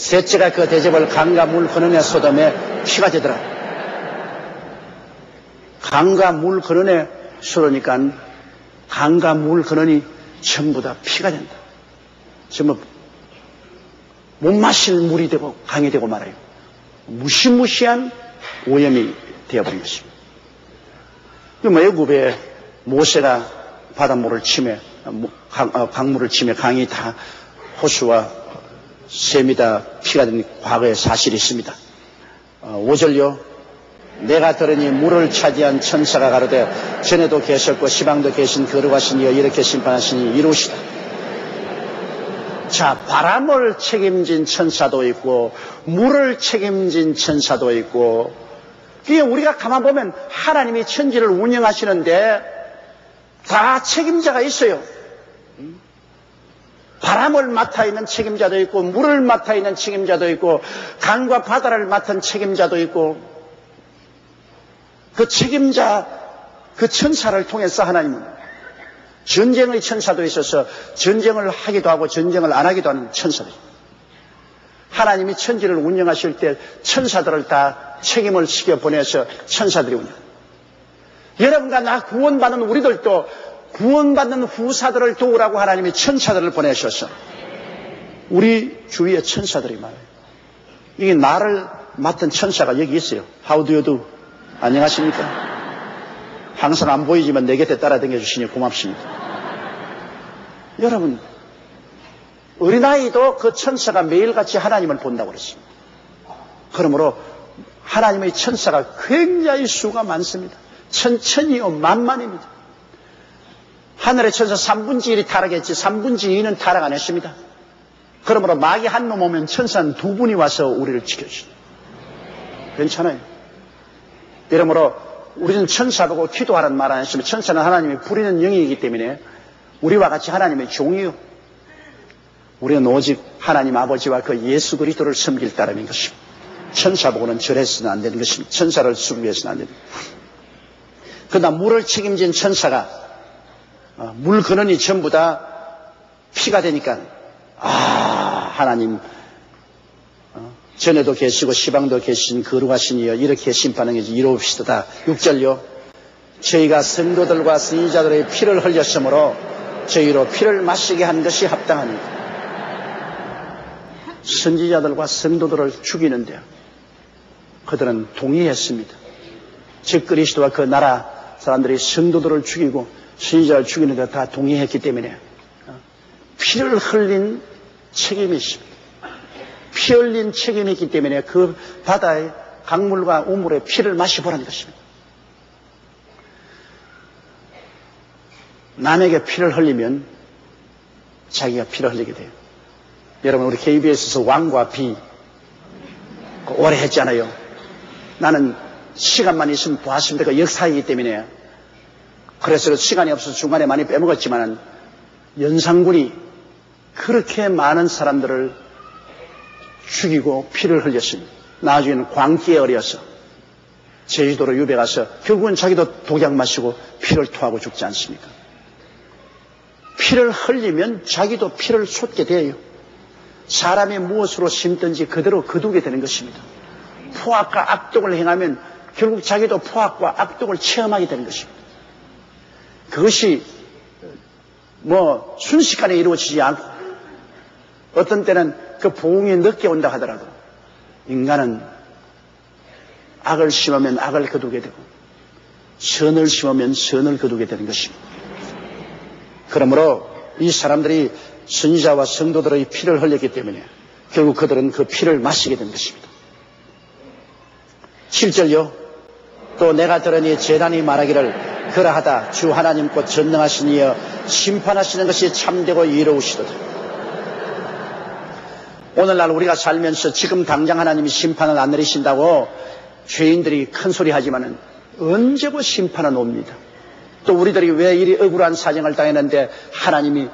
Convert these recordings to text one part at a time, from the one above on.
셋째가 그 대접을 강과 물 근원에 쏟음에 피가 되더라. 강과 물 근원에 쏟으니까 강과 물 근원이 전부 다 피가 된다. 전부 못 마실 물이 되고 강이 되고 말아요. 무시무시한 오염이 되어버린 것입니다. 애굽에 모세가 바닷물을 치매 강물을 치매 강이 다 호수와 샘이 다 피가 된 과거의 사실이 있습니다. 5절요. 내가 들으니 물을 차지한 천사가 가로되 전에도 계셨고 시방도 계신 거룩하신 이여 이렇게 심판하시니 이루시다. 자, 바람을 책임진 천사도 있고 물을 책임진 천사도 있고, 그게 우리가 가만 보면 하나님이 천지를 운영하시는데 다 책임자가 있어요. 바람을 맡아 있는 책임자도 있고 물을 맡아 있는 책임자도 있고 강과 바다를 맡은 책임자도 있고, 그 책임자, 그 천사를 통해서 하나님은 전쟁의 천사도 있어서 전쟁을 하기도 하고 전쟁을 안 하기도 하는 천사들. 하나님이 천지를 운영하실 때 천사들을 다 책임을 시켜 보내서 천사들이 운영. 여러분과 나 구원받는 우리들도 구원받는 후사들을 도우라고 하나님이 천사들을 보내셔서 우리 주위에 천사들이 많아요. 이게 나를 맡은 천사가 여기 있어요. How do you do? 안녕하십니까? 항상 안 보이지만 내 곁에 따라다녀 주시니 고맙습니다. 여러분, 어린아이도 그 천사가 매일같이 하나님을 본다고 그랬습니다. 그러므로 하나님의 천사가 굉장히 수가 많습니다. 천천히요 만만입니다. 하늘의 천사 3분의 1이 타락했지 3분의 2는 타락 안 했습니다. 그러므로 마귀 한 놈 오면 천사는 2분이 와서 우리를 지켜주시죠. 괜찮아요. 그러므로 우리는 천사 보고 기도하라는 말 안 했으면 천사는 하나님이 부리는 영이기 때문에 우리와 같이 하나님의 종이요. 우리는 오직 하나님 아버지와 그 예수 그리스도를 섬길 따름인 것입니다. 천사 보고는 절해서는 안 되는 것입니다. 천사를 수비해서는 안 됩니다. 그러나 물을 책임진 천사가 물 근원이 전부 다 피가 되니까 하나님 전에도 계시고 시방도 계신 거룩하신 이여 이렇게 심판하는 것이 이루옵시다. 6절요. 저희가 성도들과 선지자들의 피를 흘렸으므로 저희로 피를 마시게 한 것이 합당합니다. 선지자들과 성도들을 죽이는데 그들은 동의했습니다. 즉 그리스도와 그 나라 사람들이 성도들을 죽이고 선지자를 죽이는 데 다 동의했기 때문에 피를 흘린 책임이 있습니다. 피 흘린 책임이 있기 때문에 그 바다의 강물과 우물의 피를 마셔보라는 것입니다. 남에게 피를 흘리면 자기가 피를 흘리게 돼요. 여러분, 우리 KBS에서 왕과 비 오래 했잖아요. 나는 시간만 있으면 보았습니다. 그 역사이기 때문에. 그래서 시간이 없어서 중간에 많이 빼먹었지만 연산군이 그렇게 많은 사람들을 죽이고 피를 흘렸습니다. 나중에는 광기에 어려서 제주도로 유배 가서 결국은 자기도 독약 마시고 피를 토하고 죽지 않습니까? 피를 흘리면 자기도 피를 쏟게 돼요. 사람이 무엇으로 심든지 그대로 거두게 되는 것입니다. 포악과 악독을 행하면 결국 자기도 포악과 악독을 체험하게 되는 것입니다. 그것이 순식간에 이루어지지 않고 어떤 때는 그 보응이 늦게 온다 하더라도 인간은 악을 심으면 악을 거두게 되고 선을 심으면 선을 거두게 되는 것입니다. 그러므로 이 사람들이 선지자와 성도들의 피를 흘렸기 때문에 결국 그들은 그 피를 마시게 된 것입니다. 7절요. 또 내가 들으니 제단이 말하기를 그러하다 주 하나님 곧 전능하신 이여 심판하시는 것이 참되고 이로우시도다. 오늘날 우리가 살면서 지금 당장 하나님이 심판을 안 내리신다고 죄인들이 큰 소리 하지만은 언제고 심판은 옵니다. 또 우리들이 왜 이리 억울한 사정을 당했는데 하나님이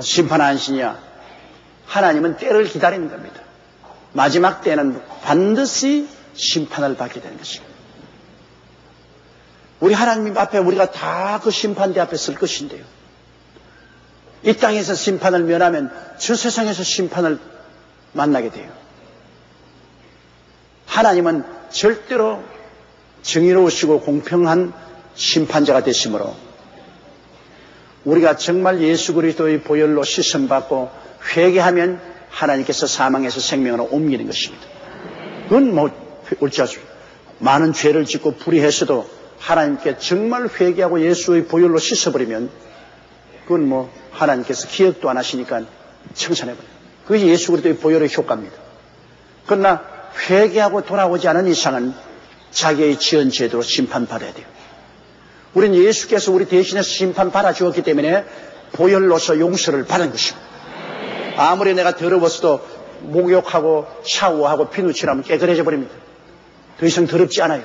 심판 안 하시냐? 하나님은 때를 기다리는 겁니다. 마지막 때는 반드시 심판을 받게 되는 것입니다. 우리 하나님 앞에 우리가 다 그 심판대 앞에 설 것인데요. 이 땅에서 심판을 면하면 저 세상에서 심판을 만나게 돼요. 하나님은 절대로 정의로우시고 공평한 심판자가 되시므로 우리가 정말 예수 그리스도의 보혈로 씻음받고 회개하면 하나님께서 사망에서 생명으로 옮기는 것입니다. 그건 어찌하죠. 많은 죄를 짓고 불의했어도 하나님께 정말 회개하고 예수의 보혈로 씻어버리면 그건 하나님께서 기억도 안 하시니까 청산해버려요. 그것이 예수 그리스도의 보혈의 효과입니다. 그러나 회개하고 돌아오지 않은 이상은 자기의 지은 죄대로 심판받아야 돼요. 우리는 예수께서 우리 대신해서 심판받아 주었기 때문에 보혈로서 용서를 받은 것입니다. 아무리 내가 더러웠어도 목욕하고 샤워하고 비누칠하면 깨끗해져 버립니다. 더 이상 더럽지 않아요.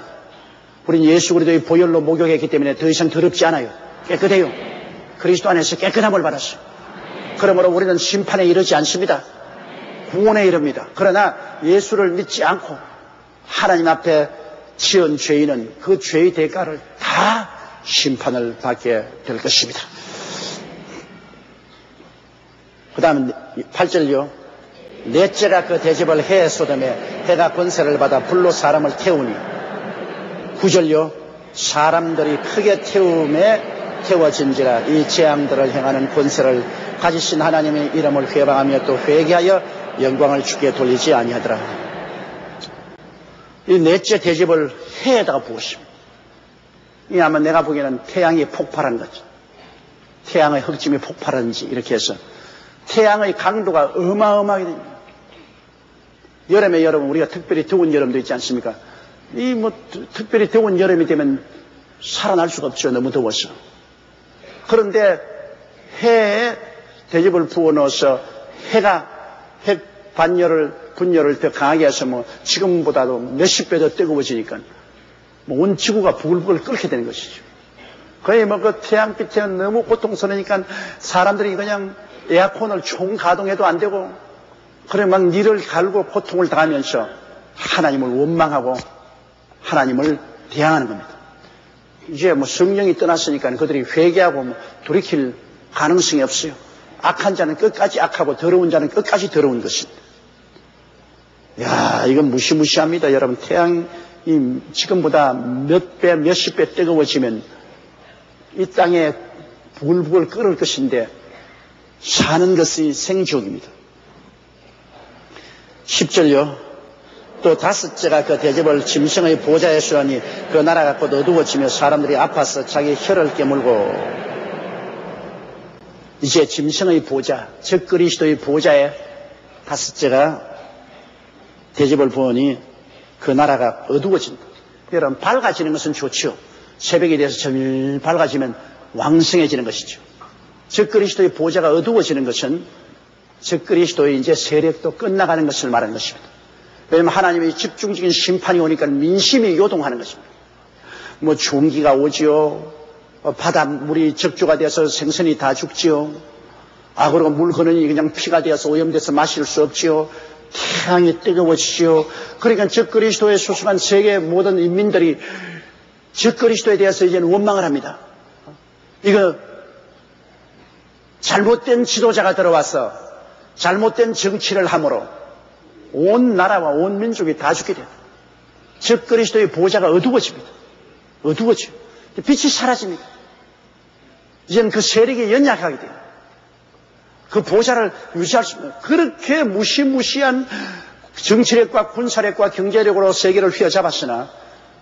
우리는 예수 그리스도의 보혈로 목욕했기 때문에 더 이상 더럽지 않아요. 깨끗해요. 그리스도 안에서 깨끗함을 받았어요. 그러므로 우리는 심판에 이르지 않습니다. 구원에 이릅니다. 그러나 예수를 믿지 않고 하나님 앞에 지은 죄인은 그 죄의 대가를 다 심판을 받게 될 것입니다. 그 다음 8절요. 넷째가 그 대접을 해 소돔에 해가 권세를 받아 불로 사람을 태우니 9절요. 사람들이 크게 태워진지라 이 재앙들을 행하는 권세를 가지신 하나님의 이름을 회방하며 또 회개하여 영광을 주께 돌리지 아니하더라. 이 넷째 대접을 해에다가 부었습니다. 이 아마 내가 보기에는 태양이 폭발한 거죠. 태양의 흑짐이 폭발하는지 이렇게 해서 태양의 강도가 어마어마하게 됩니다. 여름에 여러분 우리가 특별히 더운 여름도 있지 않습니까? 특별히 더운 여름이 되면 살아날 수가 없죠. 너무 더워서. 그런데 해에 대접을 부어 넣어서 핵 분열을 더 강하게 해서 지금보다도 몇십 배 더 뜨거워지니까 온 지구가 부글부글 끓게 되는 것이죠. 거의 그 태양빛에 너무 고통스러우니까 사람들이 그냥 에어컨을 총가동해도 안 되고 그래 막 니를 갈고 고통을 당하면서 하나님을 원망하고 하나님을 대항하는 겁니다. 이제 성령이 떠났으니까 그들이 회개하고 돌이킬 가능성이 없어요. 악한 자는 끝까지 악하고 더러운 자는 끝까지 더러운 것입니다. 야, 이건 무시무시합니다. 여러분, 태양이 지금보다 몇 배, 몇십 배 뜨거워지면 이 땅에 부글부글 끓을 것인데 사는 것이 생지옥입니다. 10절요. 또 다섯째가 그 대접을 짐승의 보좌에 쏘니 그 나라가 곧 어두워지며 사람들이 아파서 자기 혀를 깨물고 이제 짐승의 보좌, 즉 그리스도의 보좌에 다섯째가 대접을 부으니 그 나라가 어두워진다. 여러분, 밝아지는 것은 좋죠. 새벽이 돼서 점일 밝아지면 왕성해지는 것이죠. 즉 그리스도의 보좌가 어두워지는 것은 즉 그리스도의 이제 세력도 끝나가는 것을 말하는 것입니다. 왜냐하면 하나님의 집중적인 심판이 오니까 민심이 요동하는 것입니다. 종기가 오지요. 바닷물이 적조가 돼서 생선이 다 죽지요. 그리고 물 근원이 그냥 피가 되어서 오염돼서 마실 수 없지요. 태양이 뜨거워지지요. 그러니까 즉 그리스도에 소속한 세계 모든 인민들이 즉 그리스도에 대해서 이제는 원망을 합니다. 이거 잘못된 지도자가 들어와서 잘못된 정치를 함으로 온 나라와 온 민족이 다 죽게 돼요. 즉 그리스도의 보좌가 어두워집니다. 어두워져요. 빛이 사라집니다. 이제는 그 세력이 연약하게 돼요. 그 보좌를 유지할 수 없는 그렇게 무시무시한 정치력과 군사력과 경제력으로 세계를 휘어잡았으나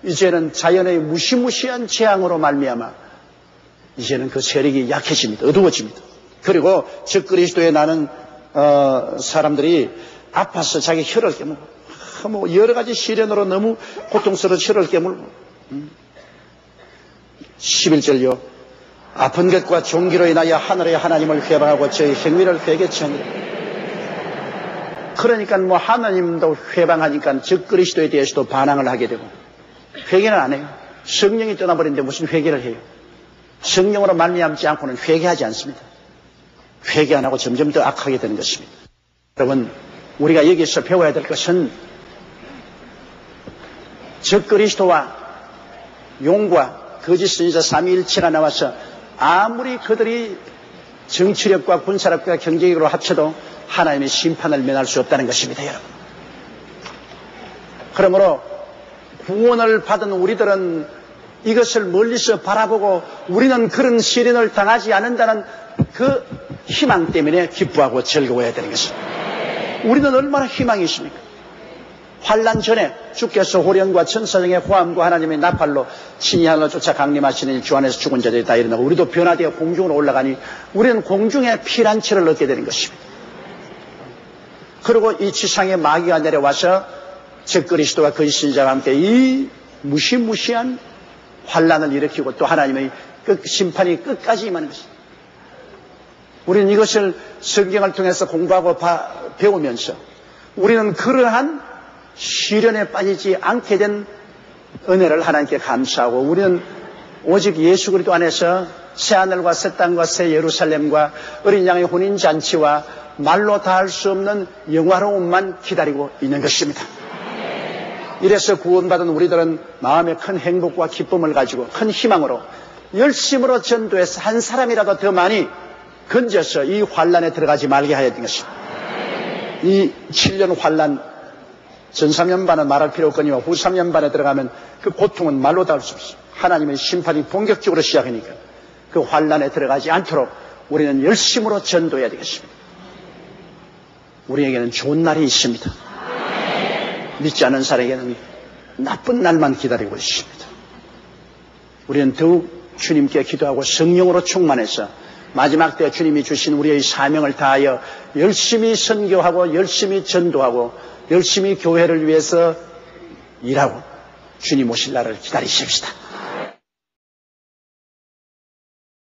이제는 자연의 무시무시한 재앙으로 말미암아 이제는 그 세력이 약해집니다. 어두워집니다. 그리고 즉 그리스도에 나는 사람들이 아파서 자기 혀를 깨물고 여러 가지 시련으로 너무 고통스러워 혀를 깨물고 11절요. 아픈 것과 종기로 인하여 하늘의 하나님을 회방하고 저희 행위를 회개치하니라. 그러니까 하나님도 회방하니까 즉 그리스도에 대해서도 반항을 하게 되고 회개는 안 해요. 성령이 떠나버리는데 무슨 회개를 해요. 성령으로 말미암지 않고는 회개하지 않습니다. 회개 안 하고 점점 더 악하게 되는 것입니다. 여러분, 우리가 여기서 배워야 될 것은 즉 그리스도와 용과 거짓 선지자 삼위일체가 나와서 아무리 그들이 정치력과 군사력과 경제력으로 합쳐도 하나님의 심판을 면할 수 없다는 것입니다, 여러분. 그러므로 구원을 받은 우리들은 이것을 멀리서 바라보고 우리는 그런 시련을 당하지 않는다는 그 희망 때문에 기뻐하고 즐거워해야 되는 것입니다. 우리는 얼마나 희망이 있습니까? 환난 전에 주께서 호련과 천사장의 호함과 하나님의 나팔로 친히 하늘로 쫓아 강림하시는 주 안에서 죽은 자들이 다 일어나고 우리도 변화되어 공중으로 올라가니 우리는 공중의 피란치를 얻게 되는 것입니다. 그리고 이 지상에 마귀가 내려와서 적그리스도와 거짓 신자와 함께 이 무시무시한 환난을 일으키고 또 하나님의 심판이 끝까지 임하는 것입니다. 우리는 이것을 성경을 통해서 공부하고 배우면서 우리는 그러한 시련에 빠지지 않게 된 은혜를 하나님께 감사하고 우리는 오직 예수 그리스도 안에서 새하늘과 새 땅과 새 예루살렘과 어린 양의 혼인잔치와 말로 다 할 수 없는 영화로움만 기다리고 있는 것입니다. 이래서 구원받은 우리들은 마음에 큰 행복과 기쁨을 가지고 큰 희망으로 열심으로 전도해서 한 사람이라도 더 많이 건져서 이 환란에 들어가지 말게 해야 되는 것입니다. 이 7년 환란 전 3년 반은 말할 필요 없거니와 후 3년 반에 들어가면 그 고통은 말로 다 할 수 없습니다. 하나님의 심판이 본격적으로 시작하니까 그 환란에 들어가지 않도록 우리는 열심으로 전도해야 되겠습니다. 우리에게는 좋은 날이 있습니다. 믿지 않은 사람에게는 나쁜 날만 기다리고 있습니다. 우리는 더욱 주님께 기도하고 성령으로 충만해서 마지막 때 주님이 주신 우리의 사명을 다하여 열심히 선교하고 열심히 전도하고 열심히 교회를 위해서 일하고 주님 오실 날을 기다리십시다.